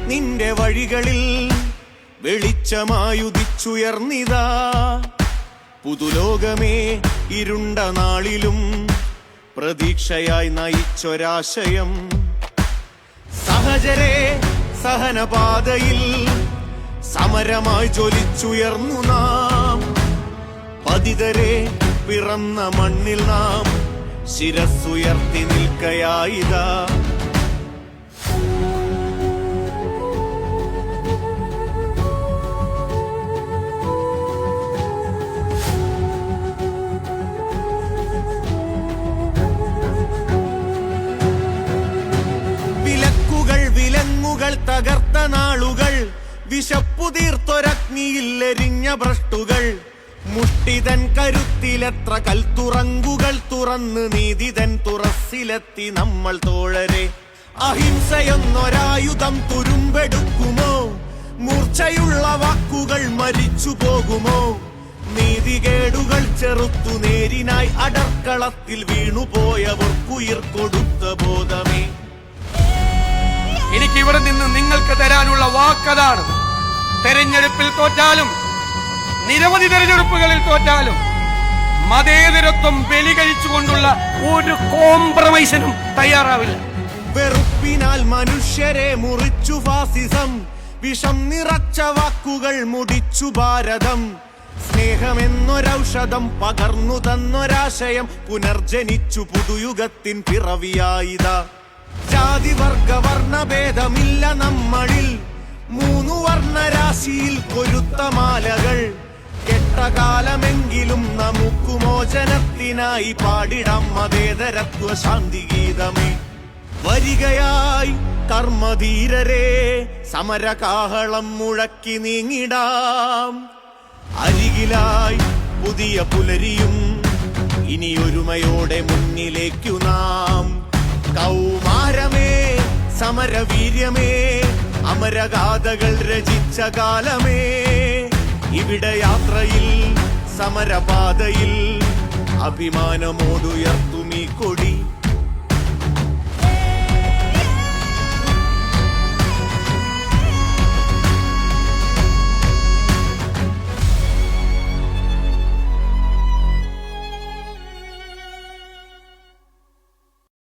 നിന്റെ വഴികളിൽ വെളിച്ചമായുദിച്ചുയർന്നിതാ. പുതുലോകമേ ഇരുണ്ട നാളിലും പ്രതീക്ഷയായി നയിച്ചൊരാശയം. സഹചരേ സഹനപാതയിൽ സമരമായി ജ്വലിച്ചുയർന്നു നാം. പതിതരെ പിറന്ന മണ്ണിൽ നാം ശിരസ്സുയർത്തി നിൽക്കയായിതാ. വിലങ്ങുകൾ തകർത്ത നാളുകൾ, വിശപ്പുതീർത്തൊരഗ്നിയിൽ എരിഞ്ഞ ഭ്രഷ്ടുകൾ. മുഷ്ടിതൻ കരുത്തിലെത്ര കൽത്തുറങ്കുകൾ തുറന്ന് നീതിതൻ തുറസ്സിലെത്തി നമ്മൾ തോഴരെ. അഹിംസയൊന്നൊരായുധം തുരുമ്പെടുക്കുമോ? മൂർച്ചയുള്ള വാക്കുകൾ മരിച്ചു പോകുമോ? നീതികേടുകൾ ചെറുത്തു നേരിനായി അടർക്കളത്തിൽ വീണുപോയവർക്കുയിർ കൊടുത്ത ബോധമേ. എനിക്ക് ഇവിടെ നിന്ന് നിങ്ങൾക്ക് തരാനുള്ള വാക്കതാണ്. തെരഞ്ഞെടുപ്പിൽ തോറ്റാലും നിരവധി തെരഞ്ഞെടുപ്പുകളിൽ തോറ്റാലും മതേതരത്വം ബലി കഴിച്ചുകൊണ്ടുള്ള ഒരു കോംപ്രമൈസിനും തയ്യാറാവില്ല. വെറുപ്പിനാൽ മനുഷ്യരെ മുറിച്ചു ഫാസിസം, വിഷം നിറച്ച വാക്കുകൾ മുടിച്ചു ഭാരതം. സ്നേഹമെന്നൊരൗഷധം പകർന്നു തന്നൊരാശയം പുനർജനിച്ചു പുതുയുഗത്തിൻ പിറവിയായിതാ. ജാതി വർഗ വർണ്ണഭേദമില്ല നമ്മളിൽ, മൂന്നു വർണ്ണരാശിയിൽ കൊരുത്ത മാലകൾ. കെട്ടകാലമെങ്കിലും നമുക്കു മോചനത്തിനായി പാടിടാം മതേതരത്വ ശാന്തി ഗീതമേ. വരികയായി കർമ്മധീരരെ സമരകാഹളം മുഴക്കി നീങ്ങിടാം. അരികിലായി പുതിയ പുലരിയും ഇനിയൊരുമയോടെ മുന്നിലേക്കു നാം. കൗമാരമേ സമരവീര്യമേ അമരഗാഥകൾ രചിച്ച കാലമേ. ഇവിടെ യാത്രയിൽ സമരപാതയിൽ അഭിമാനമോടുയർത്തുമീ കൊടി.